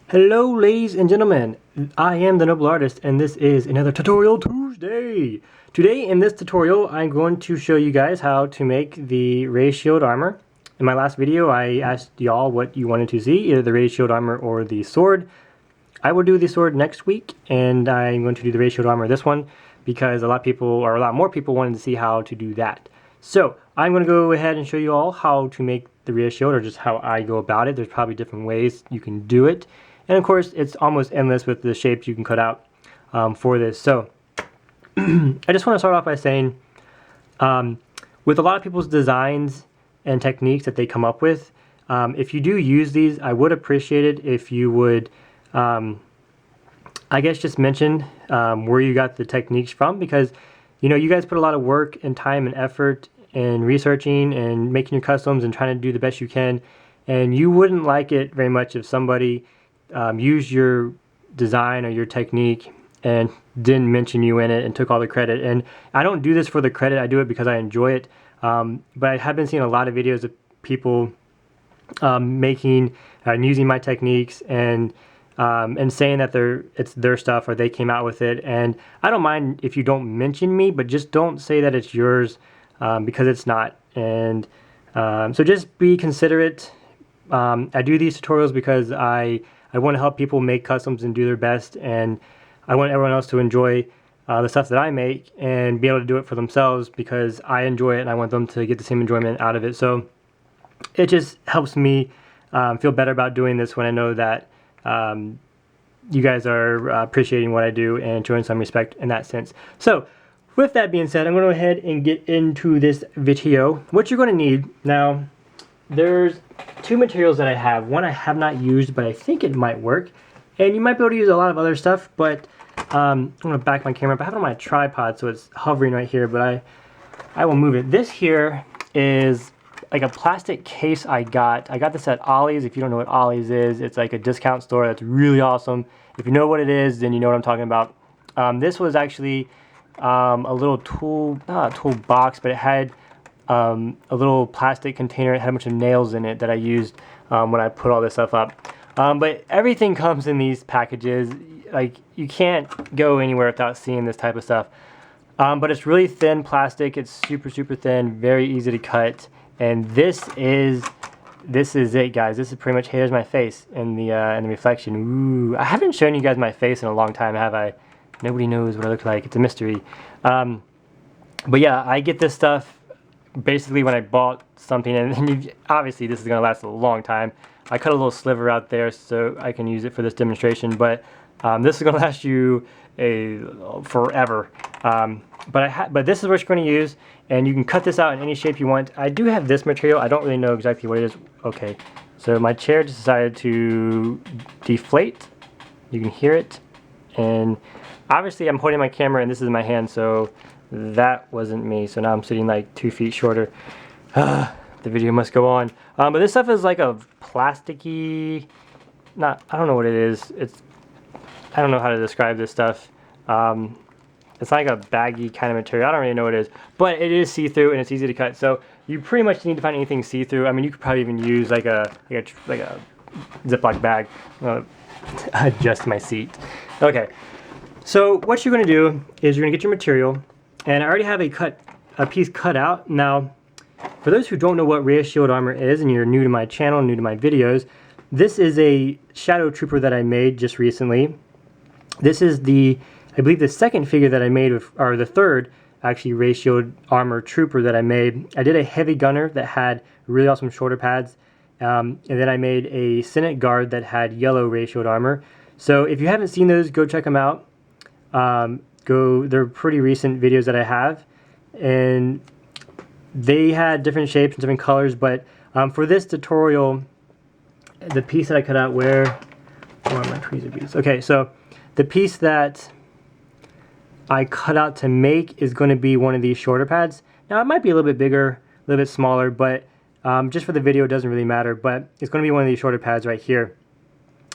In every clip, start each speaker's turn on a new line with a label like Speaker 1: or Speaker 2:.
Speaker 1: Hello ladies and gentlemen, I am the Noble Artist and this is another Tutorial Tuesday. Today in this tutorial I'm going to show you guys how to make the ray shield armor. In my last video I asked y'all what you wanted to see, either the ray shield armor or the sword. I will do the sword next week and I'm going to do the ray shield armor this one because a lot more people wanted to see how to do that. So I'm going to go ahead and show you all how to make the ray shield, or just how I go about it. There's probably different ways you can do it. And of course, it's almost endless with the shapes you can cut out for this. So I just want to start off by saying, with a lot of people's designs and techniques that they come up with, if you do use these, I would appreciate it if you would, I guess, just mention where you got the techniques from, because you guys put a lot of work and time and effort in researching and making your customs and trying to do the best you can, and you wouldn't like it very much if somebody used your design or your technique and didn't mention you in it and took all the credit. And I don't do this for the credit, I do it because I enjoy it. But I have been seeing a lot of videos of people making and using my techniques and saying that it's their stuff or they came out with it. And I don't mind if you don't mention me, but just don't say that it's yours, because it's not. And so just be considerate. I do these tutorials because I want to help people make customs and do their best, and I want everyone else to enjoy the stuff that I make and be able to do it for themselves because I enjoy it and I want them to get the same enjoyment out of it. So it just helps me feel better about doing this when I know that you guys are appreciating what I do and showing some respect in that sense. So with that being said, I'm going to go ahead and get into this video. What you're going to need now, there's two materials that I have. One I have not used, but I think it might work. And you might be able to use a lot of other stuff, but I'm going to back my camera up. I have it on my tripod, so it's hovering right here, but I will move it. This here is like a plastic case I got. I got this at Ollie's. If you don't know what Ollie's is, it's like a discount store that's really awesome. If you know what it is, then you know what I'm talking about. This was actually a little tool, not a tool box, but it had a little plastic container. It had a bunch of nails in it that I used when I put all this stuff up. But everything comes in these packages. Like, you can't go anywhere without seeing this type of stuff. But it's really thin plastic. It's super, super thin, very easy to cut. And this is it, guys. This is pretty much, here's my face in the reflection. Ooh, I haven't shown you guys my face in a long time, have I? Nobody knows what I look like. It's a mystery. But yeah, I get this stuff basically when I bought something, and obviously this is going to last a long time. I cut a little sliver out there so I can use it for this demonstration, but this is going to last you forever. But this is what you're going to use, and you can cut this out in any shape you want. I do have this material. I don't really know exactly what it is. Okay, so my chair just decided to deflate. You can hear it, and obviously I'm holding my camera and this is my hand, so that wasn't me. So now I'm sitting like 2 feet shorter. The video must go on. But this stuff is like a plasticky, I don't know what it is. I don't know how to describe this stuff. It's like a baggy kind of material. I don't really know what it is, but it is see-through and it's easy to cut. So you pretty much need to find anything see-through. I mean, you could probably even use like a Ziploc bag. Adjust my seat. Okay. So what you're going to do is you're going to get your material, and I already have a piece cut out. Now, for those who don't know what ray shield armor is, and you're new to my channel, new to my videos, this is a shadow trooper that I made just recently. This is I believe the second figure that I made, or the third, actually, ray shield armor trooper that I made. I did a heavy gunner that had really awesome shoulder pads, and then I made a Senate guard that had yellow ray shield armor. So if you haven't seen those, go check them out. They're pretty recent videos that I have, and they had different shapes and different colors, but for this tutorial, the piece that I cut out, where are my tweezer beads? Okay, so the piece that I cut out to make is going to be one of these shoulder pads. Now it might be a little bit bigger, a little bit smaller, but just for the video it doesn't really matter, but it's going to be one of these shoulder pads right here.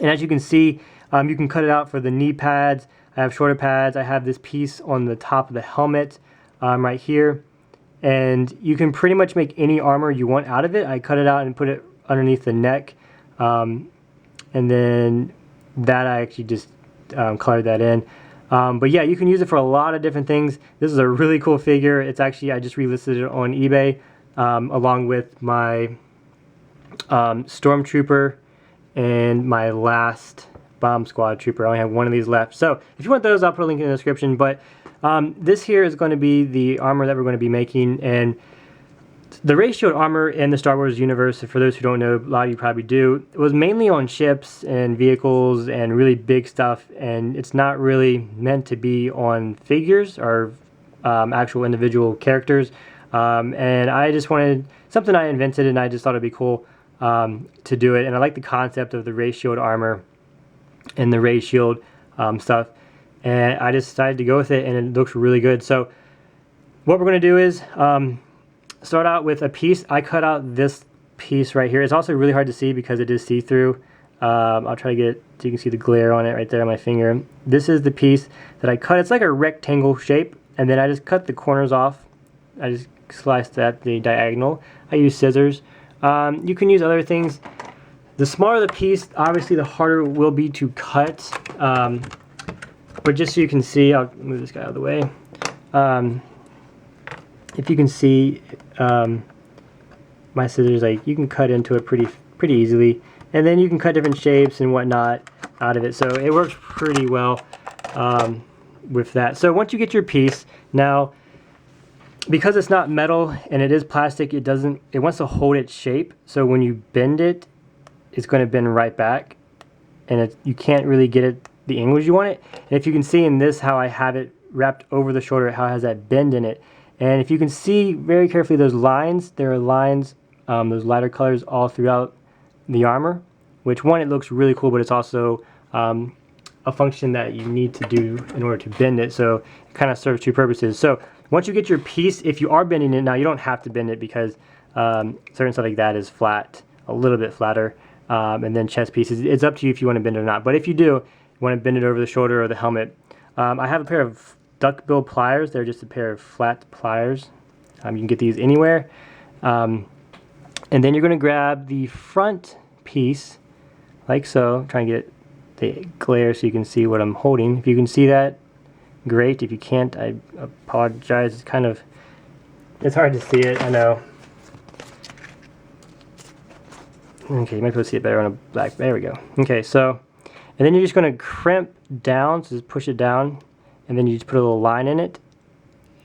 Speaker 1: And as you can see, you can cut it out for the knee pads. I have shoulder pads. I have this piece on the top of the helmet right here. And you can pretty much make any armor you want out of it. I cut it out and put it underneath the neck. And then that I actually just colored that in. But yeah, you can use it for a lot of different things. This is a really cool figure. It's actually, I just relisted it on eBay along with my Stormtrooper and my last Bomb Squad Trooper. I only have one of these left. So if you want those, I'll put a link in the description. But this here is going to be the armor that we're going to be making. And the ratioed armor in the Star Wars universe, for those who don't know, a lot of you probably do, it was mainly on ships and vehicles and really big stuff, and it's not really meant to be on figures or actual individual characters. And I just wanted something I invented, and I just thought it'd be cool to do it. And I like the concept of the ratioed armor and the ratioed stuff, and I just decided to go with it, and it looks really good. So what we're going to do is start out with a piece. I cut out this piece right here. It's also really hard to see because it is see-through. I'll try to get it so you can see the glare on it right there on my finger. This is the piece that I cut. It's like a rectangle shape, and then I just cut the corners off. I just sliced that the diagonal. I use scissors. You can use other things. The smaller the piece, obviously the harder it will be to cut. But just so you can see, I'll move this guy out of the way. If you can see my scissors, like you can cut into it pretty easily, and then you can cut different shapes and whatnot out of it. So it works pretty well with that. So once you get your piece, now because it's not metal and it is plastic, it wants to hold its shape. So when you bend it, it's going to bend right back, and you can't really get it the angles you want it. And if you can see in this how I have it wrapped over the shoulder, how it has that bend in it. And if you can see very carefully those lines, there are lines, those lighter colors all throughout the armor, which one, it looks really cool, but it's also a function that you need to do in order to bend it. So it kind of serves two purposes. So once you get your piece, if you are bending it, now you don't have to bend it because certain stuff like that is flat, a little bit flatter. And then chest pieces, it's up to you if you want to bend it or not. But if you do, you want to bend it over the shoulder or the helmet. I have a pair of duckbill pliers. They're just a pair of flat pliers. You can get these anywhere. And then you're going to grab the front piece, like so. Try and get the glare so you can see what I'm holding. If you can see that, great. If you can't, I apologize. It's hard to see it, I know. Okay, you might be able to see it better on a black. There we go. Okay, so, and then you're just going to crimp down, so just push it down, and then you just put a little line in it,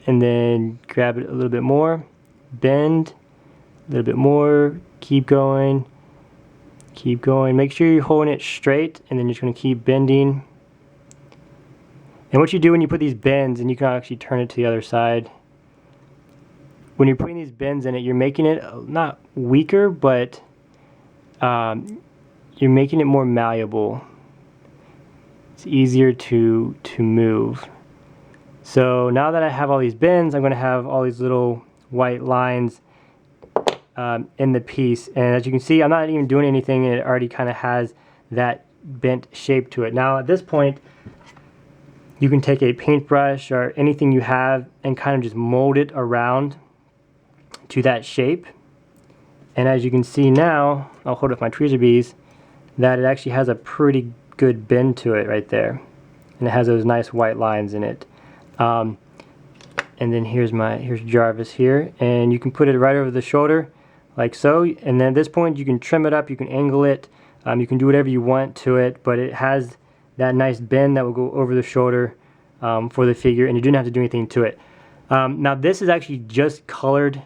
Speaker 1: and then grab it a little bit more, bend, a little bit more, keep going, make sure you're holding it straight, and then you're just going to keep bending. And what you do when you put these bends, and you can actually turn it to the other side, when you're putting these bends in it, you're making it not weaker, but you're making it more malleable. It's easier to move. So now that I have all these bends, I'm going to have all these little white lines in the piece. And as you can see, I'm not even doing anything, and it already kind of has that bent shape to it. Now at this point, you can take a paintbrush or anything you have and kind of just mold it around to that shape. And as you can see now, I'll hold up my tweezer bees, that it actually has a pretty good bend to it right there. And it has those nice white lines in it. And then here's Jarvis here. And you can put it right over the shoulder, like so. And then at this point, you can trim it up, you can angle it, you can do whatever you want to it, but it has that nice bend that will go over the shoulder for the figure, and you didn't have to do anything to it. Now this is actually just colored.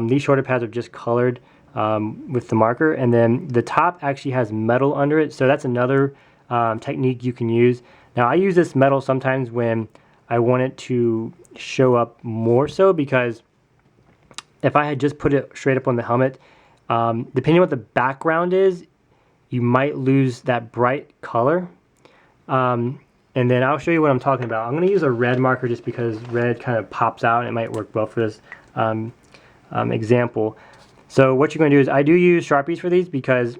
Speaker 1: These shoulder pads are just colored with the marker, and then the top actually has metal under it, so that's another technique you can use. Now I use this metal sometimes when I want it to show up more so, because if I had just put it straight up on the helmet, depending on what the background is, you might lose that bright color. And then I'll show you what I'm talking about. I'm going to use a red marker just because red kind of pops out, and it might work well for this example. So what you're going to do is, I do use Sharpies for these because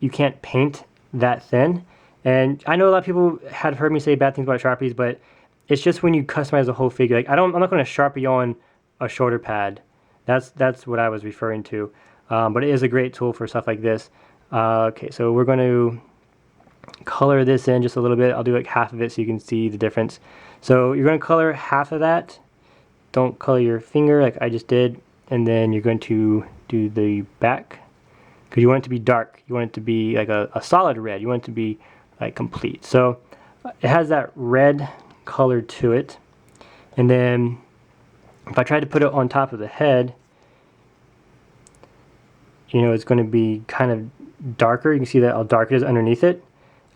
Speaker 1: you can't paint that thin. And I know a lot of people have heard me say bad things about Sharpies, but it's just when you customize the whole figure. Like I'm not going to Sharpie on a shoulder pad. That's what I was referring to. But it is a great tool for stuff like this. Okay, so we're going to color this in just a little bit. I'll do like half of it so you can see the difference. So you're going to color half of that. Don't color your finger like I just did. And then you're going to do the back, because you want it to be dark. You want it to be like a solid red. You want it to be like complete. So it has that red color to it. And then if I try to put it on top of the head, you know, it's going to be kind of darker. You can see that how dark it is underneath it.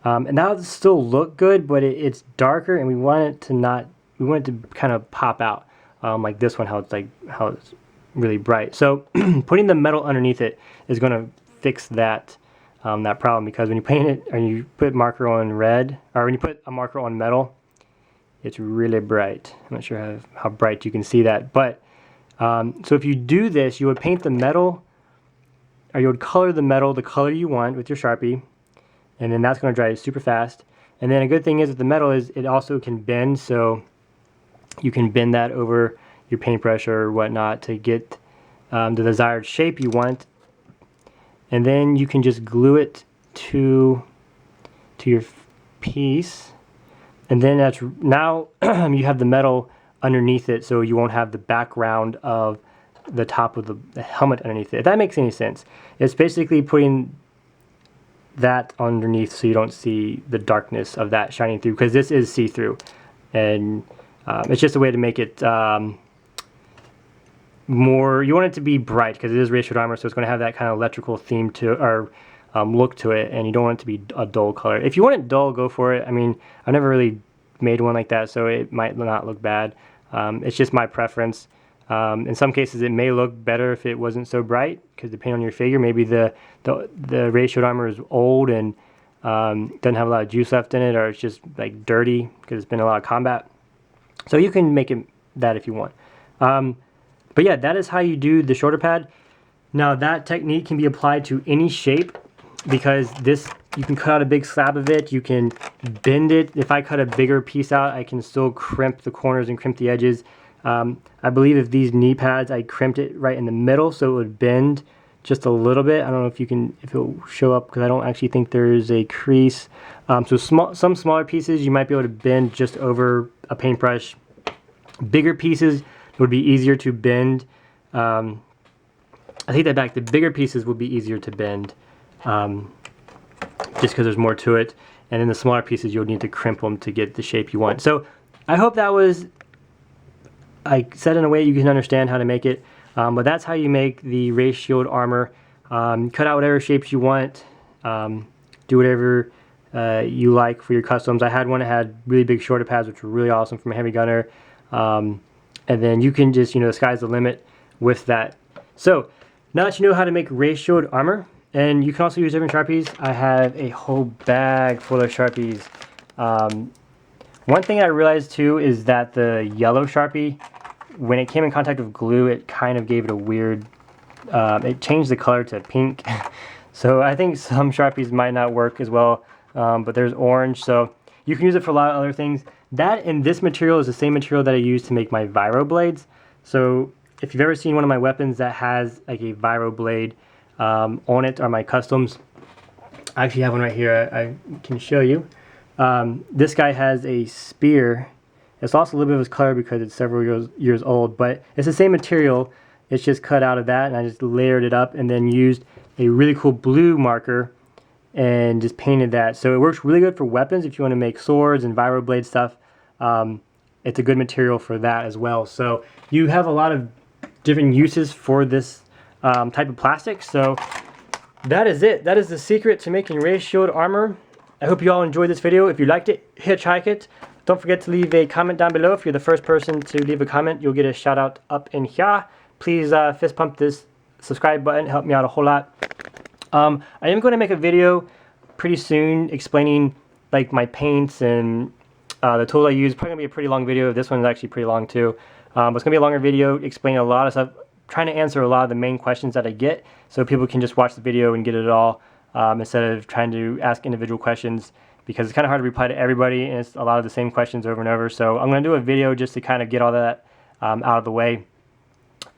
Speaker 1: And that will still look good, but it's darker, and we want it to kind of pop out, like this one, how it's really bright. So putting the metal underneath it is going to fix that problem, because when you paint it, or you put marker on red, or when you put a marker on metal, it's really bright. I'm not sure how bright you can see that, but so if you do this, you would paint the metal, or you would color the metal the color you want with your Sharpie, and then that's going to dry super fast. And then a good thing is with the metal is it also can bend, so you can bend that over your paintbrush or whatnot to get the desired shape you want. And then you can just glue it to your piece. And then now you have the metal underneath it, so you won't have the background of the top of the helmet underneath it. If that makes any sense. It's basically putting that underneath so you don't see the darkness of that shining through, because this is see-through, and it's just a way to make it more, you want it to be bright because it is ratioed armor, so it's going to have that kind of electrical theme to, or look to it, and you don't want it to be a dull color. If you want it dull, go for it. I mean, I've never really made one like that, so it might not look bad. It's just my preference. In some cases it may look better if it wasn't so bright, because depending on your figure, maybe the ratioed armor is old and doesn't have a lot of juice left in it, or it's just like dirty because it's been a lot of combat. So you can make it that if you want. But yeah, that is how you do the shoulder pad. Now that technique can be applied to any shape, because this, you can cut out a big slab of it, you can bend it. If I cut a bigger piece out, I can still crimp the corners and crimp the edges. I believe if these knee pads, I crimped it right in the middle so it would bend just a little bit. I don't know if if it'll show up, because I don't actually think there is a crease. So some smaller pieces you might be able to bend just over a paintbrush. Bigger pieces would be easier to bend. I take that back. The bigger pieces would be easier to bend, just because there's more to it. And then the smaller pieces, you'll need to crimp them to get the shape you want. So I hope that was, I said in a way you can understand how to make it. But that's how you make the ratioed armor. Cut out whatever shapes you want. Do whatever you like for your customs. I had one that had really big shoulder pads, which were really awesome from a heavy gunner. And then you can just, the sky's the limit with that. So now that you know how to make ratioed armor, and you can also use different Sharpies. I have a whole bag full of Sharpies. One thing I realized too is that the yellow Sharpie, when it came in contact with glue, it kind of gave it a weird, it changed the color to pink. So I think some Sharpies might not work as well, but there's orange, so you can use it for a lot of other things. That and this material is the same material that I use to make my Viro blades. So if you've ever seen one of my weapons that has like a Viro blade on it, or my customs, I actually have one right here. I can show you. This guy has a spear. It's lost a little bit of its color because it's several years old, but it's the same material. It's just cut out of that, and I just layered it up and then used a really cool blue marker and just painted that. So it works really good for weapons if you want to make swords and Viro blade stuff. It's a good material for that as well. So you have a lot of different uses for this type of plastic. So that is it. That is the secret to making ratioed armor. I hope you all enjoyed this video. If you liked it, hitchhike it. Don't forget to leave a comment down below. If you're the first person to leave a comment, you'll get a shout out up in here. Please fist pump this subscribe button. Help me out a whole lot. I am going to make a video pretty soon explaining like my paints and the tools I use. Probably going to be a pretty long video. This one's actually pretty long too. But it's going to be a longer video explaining a lot of stuff, trying to answer a lot of the main questions that I get, so people can just watch the video and get it all, instead of trying to ask individual questions, because it's kind of hard to reply to everybody and it's a lot of the same questions over and over. So I'm going to do a video just to kind of get all that out of the way.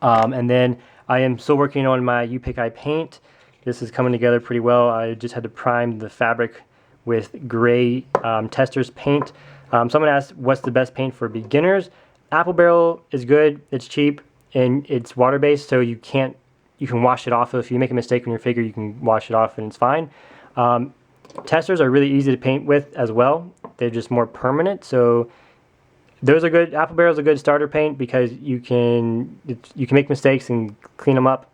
Speaker 1: And then I am still working on my You Pick I paint. This is coming together pretty well. I just had to prime the fabric with gray Testors paint. Someone asked, what's the best paint for beginners? Apple Barrel is good. It's cheap and it's water-based, so you can wash it off. So if you make a mistake on your figure, you can wash it off and it's fine. Testors are really easy to paint with as well. They're just more permanent, so those are good. Apple Barrel is a good starter paint because you can make mistakes and clean them up.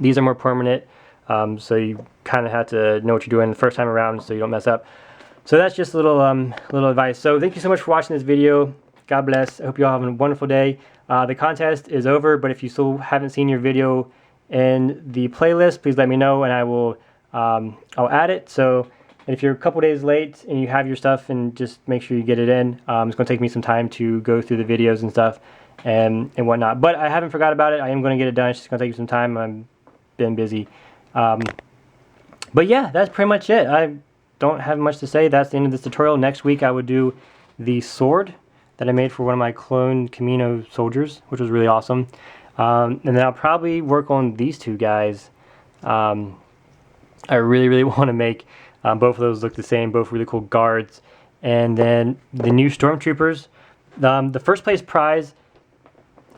Speaker 1: These are more permanent, so you kind of have to know what you're doing the first time around so you don't mess up. So that's just a little advice. So thank you so much for watching this video. God bless. I hope you all have a wonderful day. The contest is over, but if you still haven't seen your video in the playlist, please let me know and I will I'll add it. So if you're a couple days late and you have your stuff, and just make sure you get it in. It's going to take me some time to go through the videos and stuff and whatnot. But I haven't forgot about it. I am going to get it done. It's just going to take some time. I've been busy. But yeah, that's pretty much it. I don't have much to say. That's the end of this tutorial. Next week I would do the sword that I made for one of my clone Camino soldiers, which was really awesome. And then I'll probably work on these two guys. I really want to make both of those look the same, both really cool guards. And then the new stormtroopers. The first place prize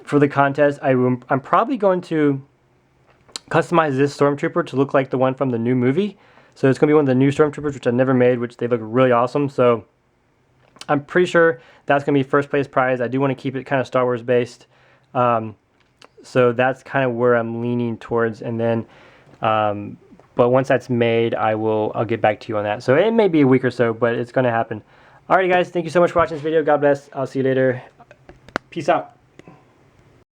Speaker 1: for the contest, I'm probably going to customize this stormtrooper to look like the one from the new movie. So it's going to be one of the new stormtroopers, which I've never made, which they look really awesome. So I'm pretty sure that's going to be first place prize. I do want to keep it kind of Star Wars based. So that's kind of where I'm leaning towards. And then, but once that's made, I'll get back to you on that. So it may be a week or so, but it's going to happen. Alrighty guys, thank you so much for watching this video. God bless. I'll see you later. Peace out.